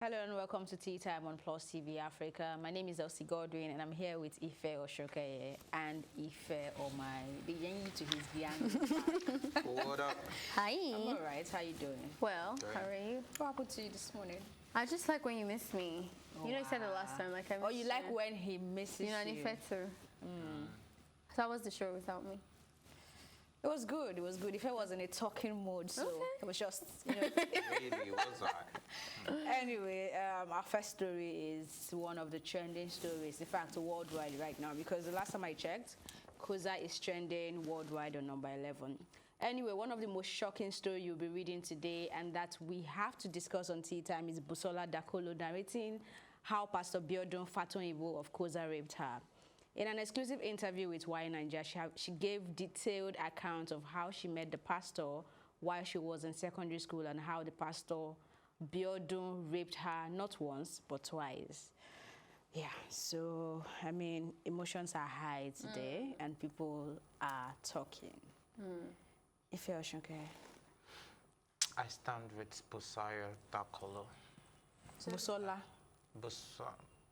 Hello and welcome to Tea Time on Plus TV Africa. My name is Elsie Godwin and I'm here with Ife Oshoke and Ife Omai. The young to his young. What up? Hi. I'm alright. How you doing? Well, how are you? What happened to you this morning? I just like when you miss me. Oh, you know, you said it last time, like I missed you like when he misses you. Know, you. So how was the show without me? It was good. It was good. If I was in a talking mood, so it was just, you know. Really, was I? Anyway, our first story is one of the trending stories, in fact, worldwide right now, because the last time I checked, Koza is trending worldwide on number 11. Anyway, one of the most shocking stories you'll be reading today and that we have to discuss on Tea Time is Busola Dakolo narrating how Pastor Biodun Fatoyinbo of Koza raped her. In an exclusive interview with Y Nigeria, she gave detailed accounts of how she met the pastor while she was in secondary school and how the pastor Biodun raped her not once but twice. Yeah, so I mean, emotions are high today and people are talking. If you're okay. I stand with Busola Dakolo. Busola.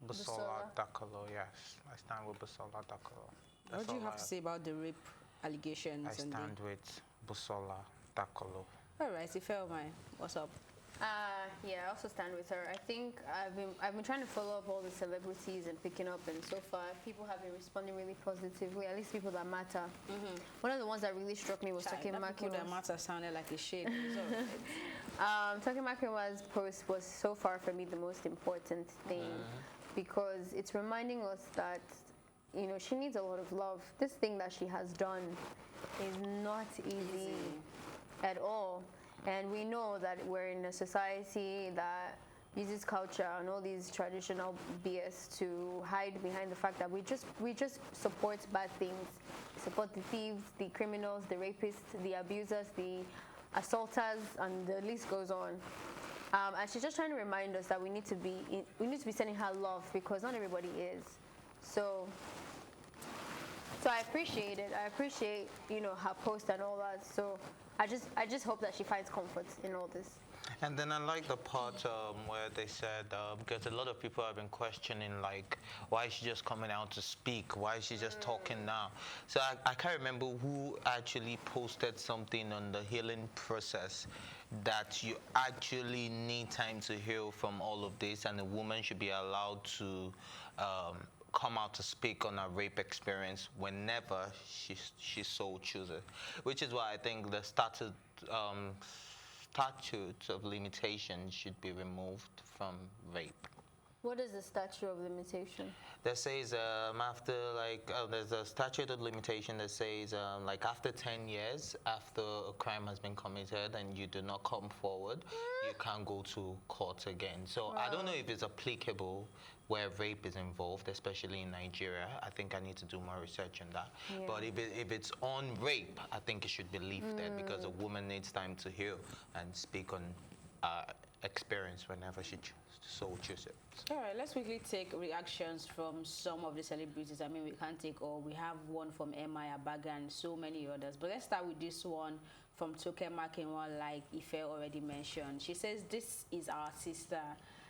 Busola Dakolo, yes. I stand with Busola Dakolo. What do you have to say about the rape allegations? I stand with Busola Dakolo. All right, if you're mine, what's up? Yeah, I also stand with her. I think I've been trying to follow up all the celebrities and picking up, and so far people have been responding really positively. At least people that matter. One of the ones that really struck me was Talking Maki. People that matter sounded like a shade. Talking Maki post was so far for me the most important thing because it's reminding us that she needs a lot of love. This thing that she has done is not easy at all. And we know that we're in a society that uses culture and all these traditional BS to hide behind the fact that we just support bad things. We support the thieves, the criminals, the rapists, the abusers, the assaulters, and the list goes on. And she's just trying to remind us that we need to be sending her love because not everybody is. So I appreciate it. I appreciate her post and all that. So I just hope that she finds comfort in all this. And then I like the part where they said, because a lot of people have been questioning, like, why is she just coming out to speak? Why is she just talking now? So I can't remember who actually posted something on the healing process that you actually need time to heal from all of this, and a woman should be allowed to come out to speak on her rape experience whenever she so chooses, which is why I think the statute of limitation should be removed from rape. What is the statute of limitation? That says after there's a statute of limitation that says after 10 years after a crime has been committed and you do not come forward, you can't go to court again. So I don't know if it's applicable where rape is involved, especially in Nigeria. I think I need to do more research on that. Yeah. But if it's on rape, I think it should be lifted because a woman needs time to heal and speak on experience whenever she so chooses it. All right, let's quickly take reactions from some of the celebrities. I mean, we can't take all. We have one from Emma Abaga and so many others. But let's start with this one from Toke Makinwa, like Ife already mentioned. She says, "This is our sister.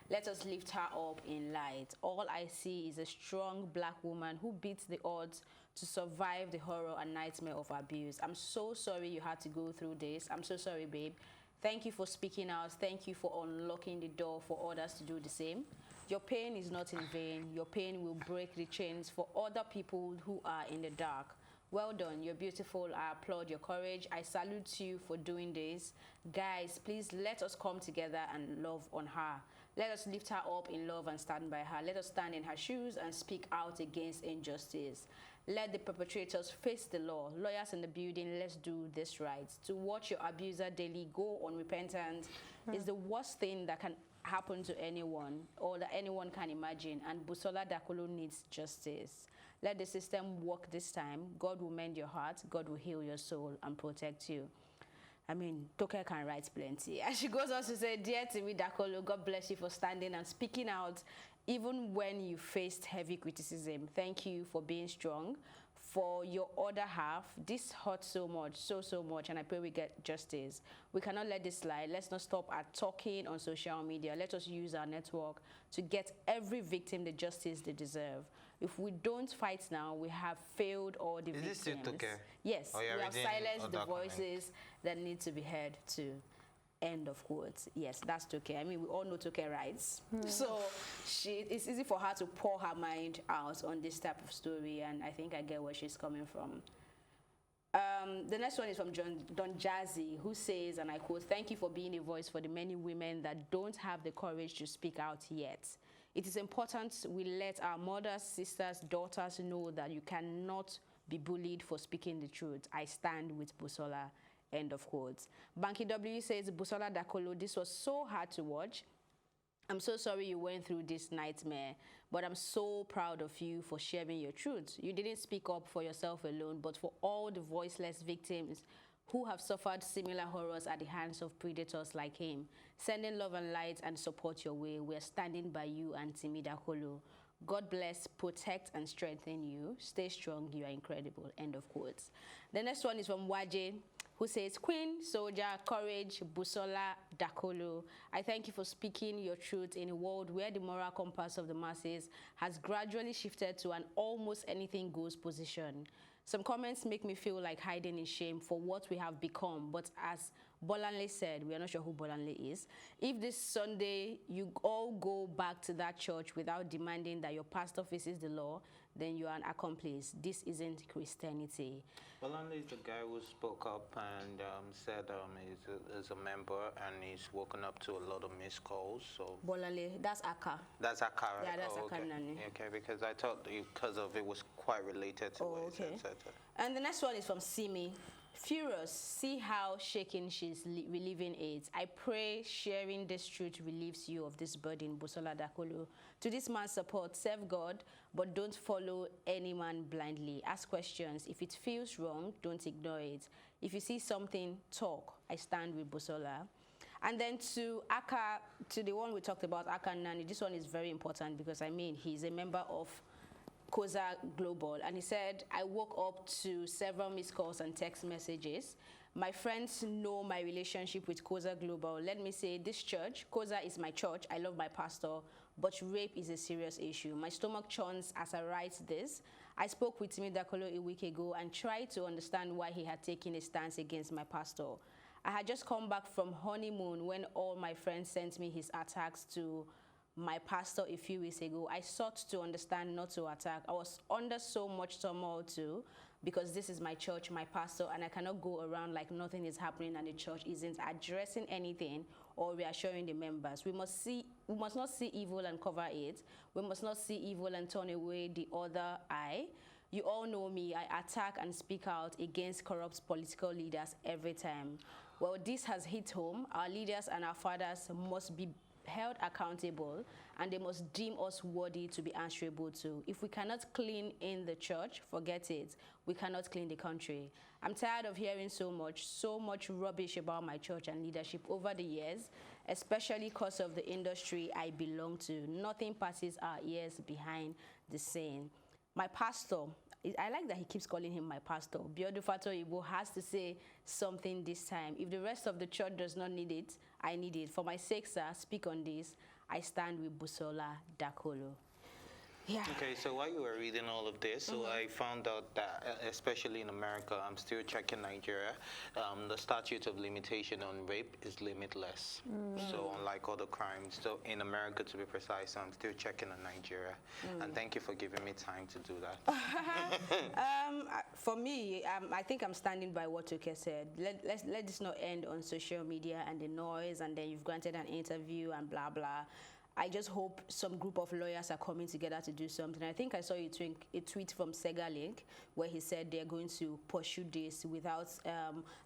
Let us lift her up in light. All I see is a strong black woman who beats the odds to survive the horror and nightmare of abuse. I'm so sorry you had to go through this. I'm so sorry, babe. Thank you for speaking out. Thank you for unlocking the door for others to do the same. Your pain is not in vain. Your pain will break the chains for other people who are in the dark. Well done. You're beautiful. I applaud your courage. I salute you for doing this. Guys, please let us come together and love on her. Let us lift her up in love and stand by her. Let us stand in her shoes and speak out against injustice. Let the perpetrators face the law. Lawyers in the building, let's do this right. To watch your abuser daily go unrepentant is the worst thing that can happen to anyone or that anyone can imagine. And Busola Dakolo needs justice. Let the system work this time. God will mend your heart. God will heal your soul and protect you." I mean, Toke can write plenty. And she goes on to say, "Dear Timi Dakolo, God bless you for standing and speaking out even when you faced heavy criticism. Thank you for being strong, For your other half, this hurts so much, so much, and I pray we get justice. We cannot let this slide. Let's not stop at talking on social media. Let us use our network to get every victim the justice they deserve. If we don't fight now, we have failed all the victims. Is this still okay? Yes, we have silenced the voices comment that need to be heard too. End of quotes. Yes, that's Toke. I mean, we all know Toke writes. So it's easy for her to pour her mind out on this type of story, and I think I get where she's coming from. The next one is from Don Jazzy, who says, and I quote, "Thank you for being a voice for the many women that don't have the courage to speak out yet. It is important we let our mothers, sisters, daughters know that you cannot be bullied for speaking the truth. I stand with Busola." End of quotes. Banky W says, "Busola Dakolo, this was so hard to watch. I'm so sorry you went through this nightmare, but I'm so proud of you for sharing your truth. You didn't speak up for yourself alone, but for all the voiceless victims who have suffered similar horrors at the hands of predators like him. Sending love and light and support your way. We're standing by you, Auntie Dakolo. God bless, protect, and strengthen you. Stay strong. You are incredible." End of quotes. The next one is from Waje, who says, "Queen, soldier, courage, Busola Dakolo. I thank you for speaking your truth in a world where the moral compass of the masses has gradually shifted to an almost anything goes position. Some comments make me feel like hiding in shame for what we have become, but as Bolanle said, we are not sure who Bolanle is, if this Sunday you all go back to that church without demanding that your pastor faces the law, then you are an accomplice. This isn't Christianity." Bolanle is the guy who spoke up and said he's a member and he's woken up to a lot of missed calls. So Bolanle, that's Aka. That's Aka, right? Yeah, that's Aka okay. Nani. Okay, because I thought because of it was quite related to what he said. And the next one is from Simi. "Furious, see how shaken she's relieving it. I pray sharing this truth relieves you of this burden, Busola Dakolo. To this man's support, serve God, but don't follow any man blindly. Ask questions. If it feels wrong, don't ignore it. If you see something, talk. I stand with Busola." And then to Aka, to the one we talked about, Aka Nani, this one is very important because, I mean, he's a member of Koza Global, and he said, "I woke up to several missed calls and text messages. My friends know my relationship with Koza Global. Let me say, this church, Koza is my church. I love my pastor, but rape is a serious issue. My stomach churns as I write this. I spoke with Timi Dakolo a week ago and tried to understand why he had taken a stance against my pastor. I had just come back from honeymoon when all my friends sent me his attacks to my pastor a few weeks ago. I sought to understand, not to attack. I was under so much turmoil too, because this is my church, my pastor, and I cannot go around like nothing is happening and the church isn't addressing anything or reassuring the members. We must not see evil and cover it. We must not see evil and turn away the other eye. You all know me. I attack and speak out against corrupt political leaders every time. Well, this has hit home. Our leaders and our fathers must be held accountable, and they must deem us worthy to be answerable to. If we cannot clean in the church, forget it. We cannot clean the country. I'm tired of hearing so much rubbish about my church and leadership over the years, especially because of the industry I belong to. Nothing passes our ears behind the scene. My pastor, I like that he keeps calling him my pastor. Biodun Fatoyinbo has to say something this time. If the rest of the church does not need it, I need it. For my sake, sir, speak on this. I stand with Busola Dakolo. Yeah. Okay, so while you were reading all of this, so I found out that, especially in America, I'm still checking Nigeria, the statute of limitation on rape is limitless. So unlike other crimes, so in America to be precise, I'm still checking on Nigeria. And thank you for giving me time to do that. For me, I think I'm standing by what Toke said. Let this not end on social media and the noise, and then you've granted an interview and blah, blah. I just hope some group of lawyers are coming together to do something. I think I saw a tweet from Sega Link where he said they're going to pursue this without,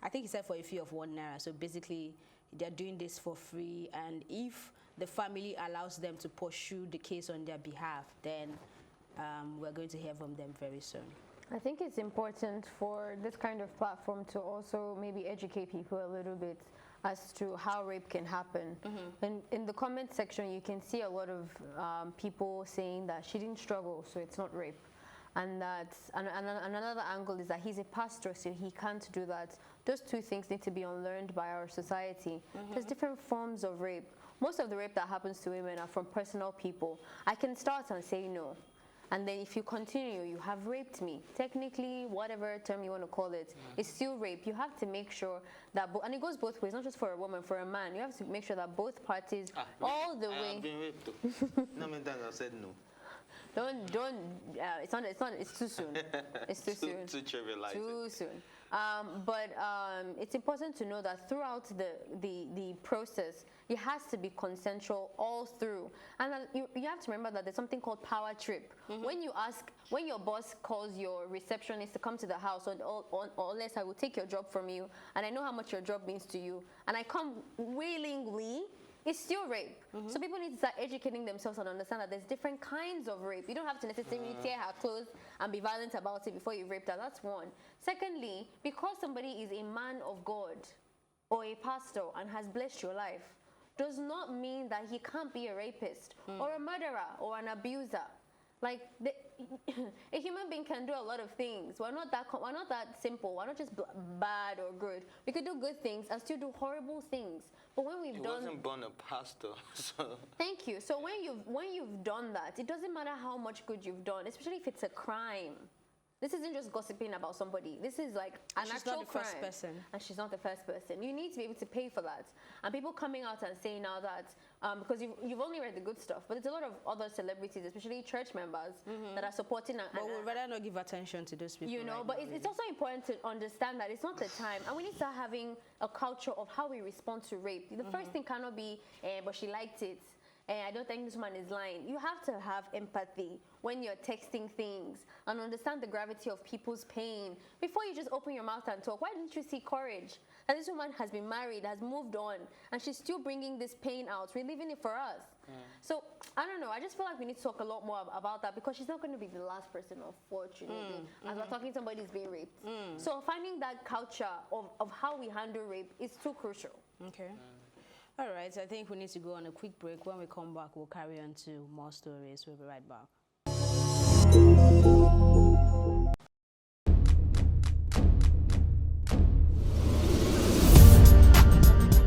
I think he said for a fee of ₦1. So basically, they're doing this for free. And if the family allows them to pursue the case on their behalf, then we're going to hear from them very soon. I think it's important for this kind of platform to also maybe educate people a little bit as to how rape can happen. And in the comment section, you can see a lot of people saying that she didn't struggle, so it's not rape. and another angle is that he's a pastor, so he can't do that. Those two things need to be unlearned by our society. There's different forms of rape. Most of the rape that happens to women are from personal people. I can start and say no, and then if you continue, you have raped me. Technically, whatever term you want to call it, it's still rape. You have to make sure that, and it goes both ways, not just for a woman, for a man. You have to make sure that both parties, all the way. I've been raped too. No many times I've said no. It's too soon. It's too soon. Too trivialized. Too soon. But it's important to know that throughout the process, it has to be consensual all through. And you have to remember that there's something called power trip. When your boss calls your receptionist to come to the house, or less, I will take your job from you, and I know how much your job means to you, and I come willingly, it's still rape. So people need to start educating themselves and understand that there's different kinds of rape. You don't have to necessarily tear her clothes and be violent about it before you raped her. That's one. Secondly, because somebody is a man of God or a pastor and has blessed your life, does not mean that he can't be a rapist or a murderer or an abuser. Like, a human being can do a lot of things. We're not that simple. We're not just bad or good. We could do good things and still do horrible things. But when we've done, wasn't born a pastor, so. Thank you. So when you've done that, it doesn't matter how much good you've done, especially if it's a crime. This isn't just gossiping about somebody. This is like an actual crime. She's not the first person. And she's not the first person. You need to be able to pay for that. And people coming out and saying now that, because you've only read the good stuff, but there's a lot of other celebrities, especially church members, that are supporting. But we'd rather not give attention to those people. You know, right but now, it's also important to understand that it's not the time. And we need to start having a culture of how we respond to rape. The first thing cannot be, but she liked it. I don't think this man is lying. You have to have empathy when you're texting things and understand the gravity of people's pain before you just open your mouth and talk. Why didn't you see courage? And this woman has been married, has moved on, and she's still bringing this pain out, reliving it for us. So, I don't know. I just feel like we need to talk a lot more about that because she's not going to be the last person, unfortunately. As we're talking, somebody's being raped. So, finding that culture of how we handle rape is too crucial. Okay. All right, I think we need to go on a quick break. When we come back, we'll carry on to more stories. We'll be right back.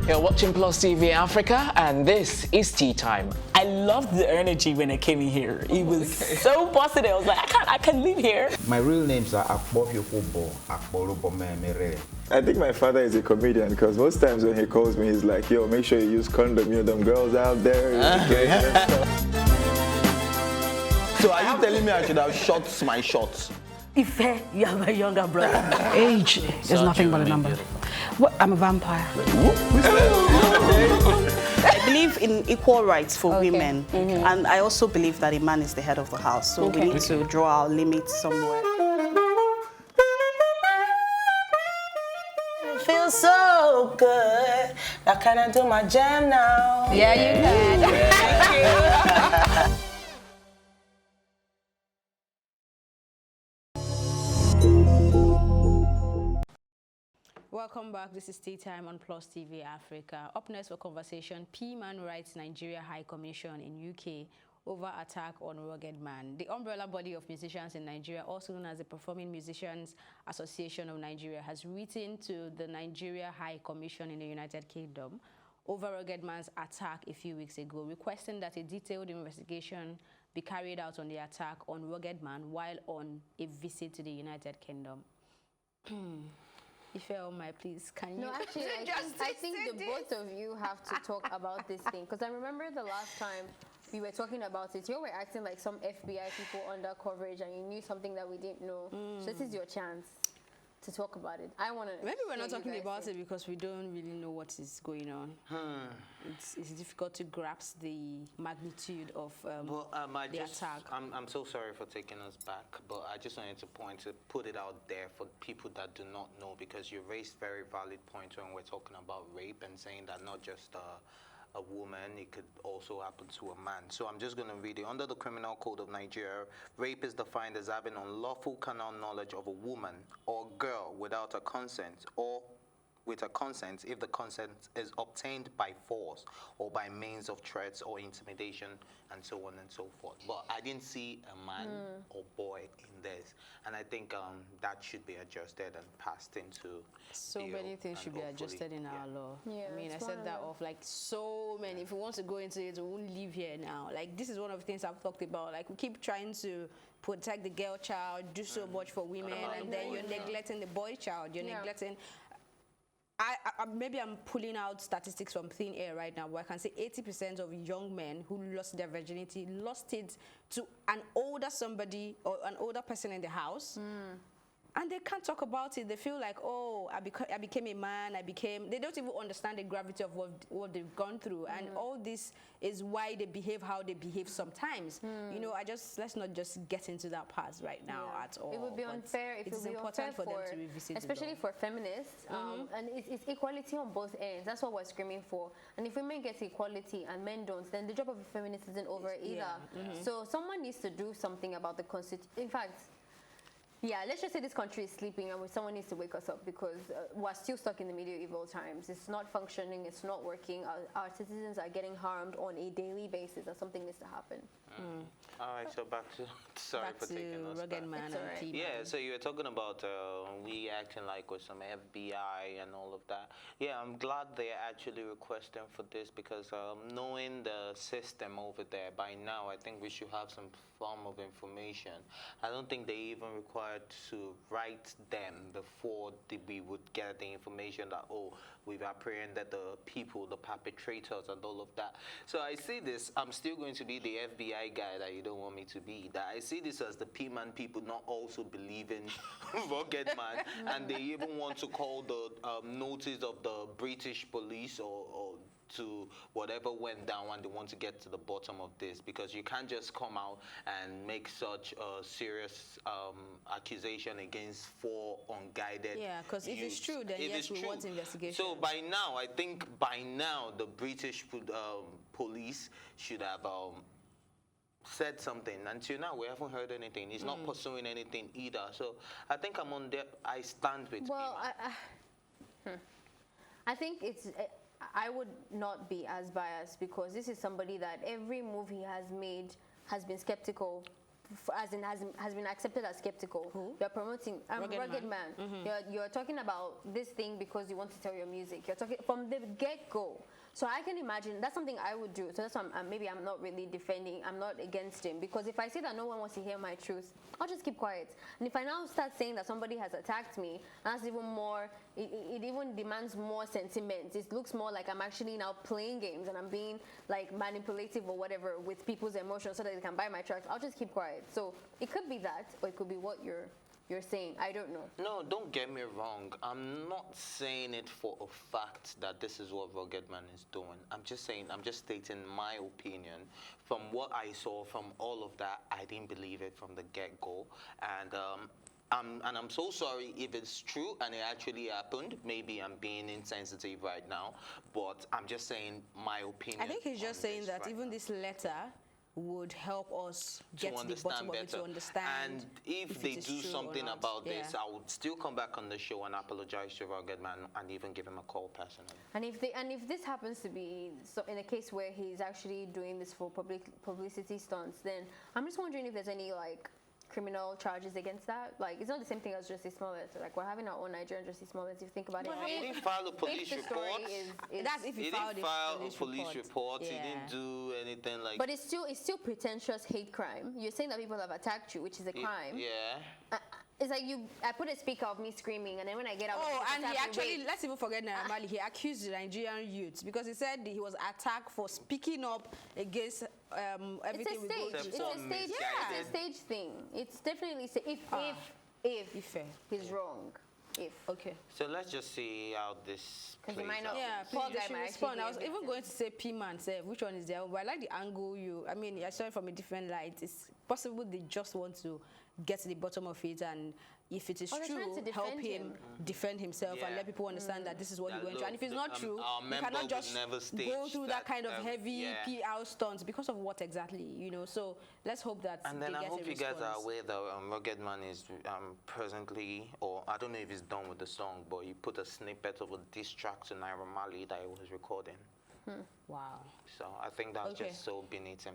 You're watching Plus TV Africa, and this is Tea Time. I loved the energy when I came in here. It was so positive. I was like, I can live here. My real names are Akbofiofobo, Akborobomemere. I think my father is a comedian because most times when he calls me, he's like, yo, make sure you use condom, you know, them girls out there. So are you telling me I should have shot my shots? Ife, you have a younger brother. Age is nothing but a number. What? I'm a vampire. I believe in equal rights for women, and I also believe that a man is the head of the house, so we need to draw our limits somewhere. It feels so good. Now can I do my jam now? Yeah, you can. Thank you. Welcome back. This is Tea Time on Plus TV Africa. Up next for conversation, PMON Rights Nigeria High Commission in UK over attack on Ruggedman. The umbrella body of musicians in Nigeria, also known as the Performing Musicians Association of Nigeria, has written to the Nigeria High Commission in the United Kingdom over Ruggedman's attack a few weeks ago, requesting that a detailed investigation be carried out on the attack on Ruggedman while on a visit to the United Kingdom. If you're please, can you? No, actually, I think the both of you have to talk about this thing because I remember the last time we were talking about it, you were acting like some FBI people under coverage and you knew something that we didn't know. So this is your chance to talk about it. I want to. Maybe we're not talking about it because we don't really know what is going on. It's difficult to grasp the magnitude of the attack. I'm so sorry for taking us back, but I just wanted to put it out there for people that do not know, because you raised very valid points when we're talking about rape and saying that not just a woman, it could also happen to a man. So I'm just going to read it. Under the Criminal Code of Nigeria, rape is defined as having unlawful carnal knowledge of a woman or girl without her consent, or with a consent if the consent is obtained by force or by means of threats or intimidation and so on and so forth. But I didn't see a man or boy in this, and I think that should be adjusted and passed into so bill, many things should be adjusted in our law. Yeah, I mean, I it's said one that of off like so many. If we want to go into it, we won't live here now. Like, this is one of the things I've talked about. Like, we keep trying to protect the girl child, do so much for women, and then you're neglecting the boy child. You're neglecting. Maybe I'm pulling out statistics from thin air right now, but I can say 80% of young men who lost their virginity lost it to an older somebody or an older person in the house. And they can't talk about it. They feel like, oh, I became a man. They don't even understand the gravity of what they've gone through. And all this is why they behave how they behave sometimes. You know, let's not just get into that part right now at all. It would be unfair if it would be important unfair for them to revisit, especially for feminists. And it's equality on both ends. That's what we're screaming for. And if women get equality and men don't, then the job of a feminist isn't over either. So someone needs to do something about the constitution. In fact, yeah, let's just say this country is sleeping and someone needs to wake us up, because we're still stuck in the medieval times. It's not functioning, it's not working. Our citizens are getting harmed on a daily basis, and something needs to happen. All right, so back to, sorry back for taking us back. Ruggedman and PMAN. Yeah, so you were talking about we acting like with some FBI and all of that. Yeah, I'm glad they're actually requesting for this, because knowing the system over there, by now I think we should have some form of information. I don't think they even required to write them before we would get the information that, oh, we've apprehended the people, the perpetrators and all of that. So I see this, I'm still going to be the FBI guy that you don't want me to be. That I see this as the PMAN people not also believing Ruggedman, and they even want to call the notice of the British police or to whatever went down, and they want to get to the bottom of this, because you can't just come out and make such a serious accusation against 4 unguided. Yeah, because if it's true, then yes, we want investigation. So by now, I think by now the British police should have said something. Until now, we haven't heard anything. He's not pursuing anything either. So I think I'm on there. I stand with. Well, I think it's. I would not be as biased, because this is somebody that every move he has made has been skeptical, as in has been accepted as skeptical. Who? You're promoting Ruggedman. You're talking about this thing because you want to sell your music. You're talking from the get-go. So I can imagine that's something I would do. So that's why maybe I'm not really defending. I'm not against him, because if I see that no one wants to hear my truth, I'll just keep quiet. And if I now start saying that somebody has attacked me, that's even more. It even demands more sentiment. It looks more like I'm actually now playing games and I'm being like manipulative or whatever with people's emotions so that they can buy my tracks. I'll just keep quiet. So it could be that, or it could be what you're saying. I don't know. No, don't get me wrong. I'm not saying it for a fact that this is what Ruggedman is doing. I'm just stating my opinion. From what I saw from all of that, I didn't believe it from the get-go. And I'm so sorry if it's true and it actually happened. Maybe I'm being insensitive right now, but I'm just saying my opinion. I think he's just saying that even this letter would help us get to the bottom of it, to understand. And if they do something about this, I would still come back on the show and apologize to Ruggedman and even give him a call personally. And if this happens to be in a case where he's actually doing this for publicity stunts, then I'm just wondering if there's any like criminal charges against that. Like, it's not the same thing as Justice Smollett. Like, we're having our own Nigerian Justice Smollett, if you think about it. He didn't file a police report. That's if he filed a police report. He didn't do anything like. But it's still pretentious hate crime. You're saying that people have attacked you, which is a crime. Yeah. It's like I put a speaker of me screaming, and then when I get out, and he actually, let's even forget Naramali, he accused the Nigerian youths because he said he was attacked for speaking up against everything we go through. It's a stage thing. It's definitely if he's wrong. Okay. So let's just see how this plays out. Yeah, please, you should respond. I was even going to say PMAN, which one is there? But I like the angle I mean, I saw it from a different light. It's possible they just want to get to the bottom of it and if it is they're trying true, to help defend him defend himself and let people understand that this is what he went through. And if it's not true, you cannot just go through that kind of heavy PR stunt because of what exactly, you know. So let's hope that and then they I get hope a you guys response. are aware that Ruggedman is presently, or I don't know if he's done with the song, but he put a snippet of a diss track to Naira Marley that he was recording. Wow. So I think that's just so beneath him.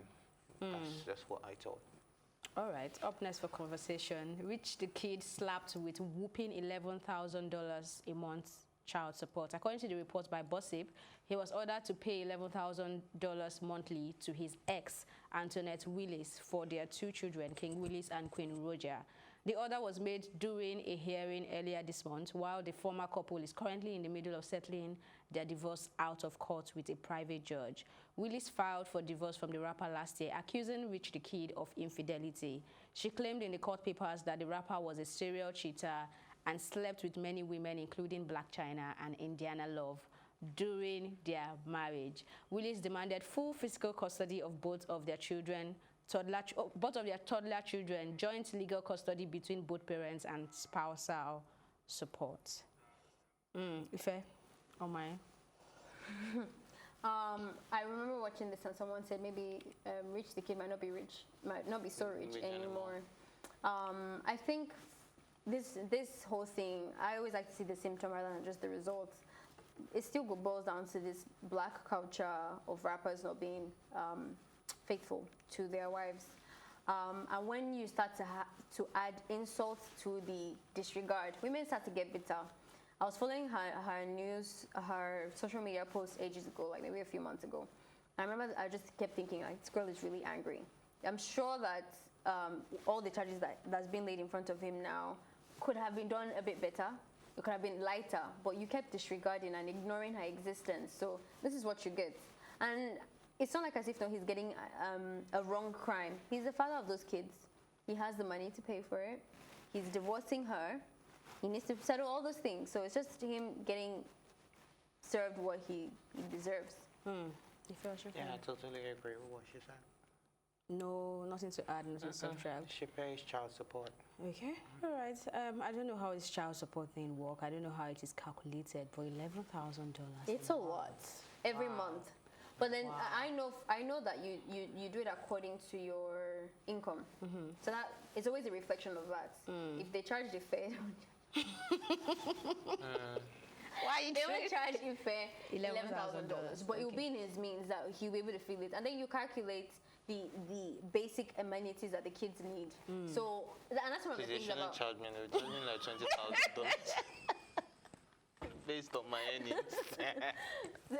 That's what I thought. All right, up next for conversation. Rich the Kid slapped with whooping $11,000 a month child support. According to the report by Gossip, he was ordered to pay $11,000 monthly to his ex, Antoinette Willis, for their 2 children, King Willis and Queen Roger. The order was made during a hearing earlier this month, while the former couple is currently in the middle of settling their divorce out of court with a private judge. Willis filed for divorce from the rapper last year, accusing Rich the Kid of infidelity. She claimed in the court papers that the rapper was a serial cheater and slept with many women, including Black China and Indiana Love, during their marriage. Willis demanded full physical custody of both of their children, toddler children, joint legal custody between both parents, and spousal support. Ife, oh my. I remember watching this and someone said maybe Rich the Kid might not be so rich anymore. I think this whole thing, I always like to see the symptom rather than just the results. It still boils down to this black culture of rappers not being faithful to their wives. And when you start to add insults to the disregard, women start to get bitter. I was following her social media posts ages ago, like maybe a few months ago. I remember I just kept thinking, like, this girl is really angry. I'm sure that all the charges that's been laid in front of him now could have been done a bit better. It could have been lighter, but you kept disregarding and ignoring her existence. So this is what you get. And it's not like as if he's getting a wrong crime. He's the father of those kids. He has the money to pay for it. He's divorcing her. He needs to settle all those things. So it's just him getting served what he deserves. Yeah, I totally agree with what she said. No, nothing to add, nothing to subtract. She pays child support. Okay, all right. I don't know how his child support thing works. I don't know how it is calculated, but $11,000. It's a lot every month. But then I know that you do it according to your income. So that it's always a reflection of that. If they charge the fare, why they will charge you fare $11,000, but it will be in his means that he'll be able to feel it, and then you calculate the basic amenities that the kids need. So and that's one of the things about. They shouldn't charge me. They're charging like $20,000. Based on my earnings. So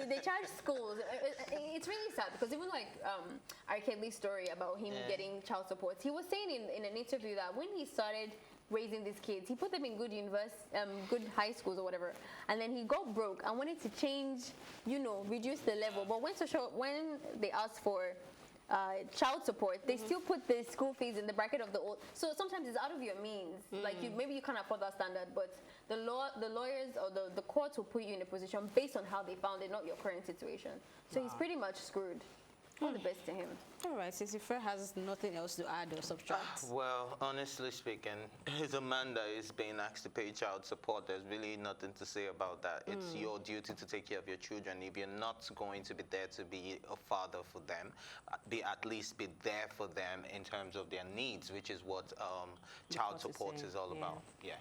they charge schools. It's really sad because even like R. Kelly's story about him getting child support, he was saying in an interview that when he started raising these kids, he put them in good good high schools or whatever, and then he got broke and wanted to change, reduce the level. But when they asked for child support, they still put the school fees in the bracket of the old. So sometimes it's out of your means. Like maybe you can't afford that standard, but the lawyers or the courts will put you in a position based on how they found it, not your current situation. So he's pretty much screwed. All the best to him. All right, since Ife has nothing else to add or subtract. Well, honestly speaking, as a man that is being asked to pay child support, there's really nothing to say about that. It's your duty to take care of your children. If you're not going to be there to be a father for them, at least be there for them in terms of their needs, which is what child support is all about. Yeah.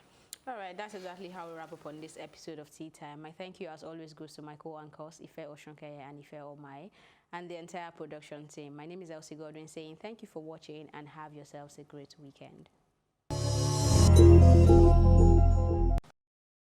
All right, that's exactly how we wrap up on this episode of Tea Time. My thank you, as always, goes to my co-anchors, Ife Oshonkeye and Ife Omai, and the entire production team. My name is Elsie Godwin saying thank you for watching and have yourselves a great weekend.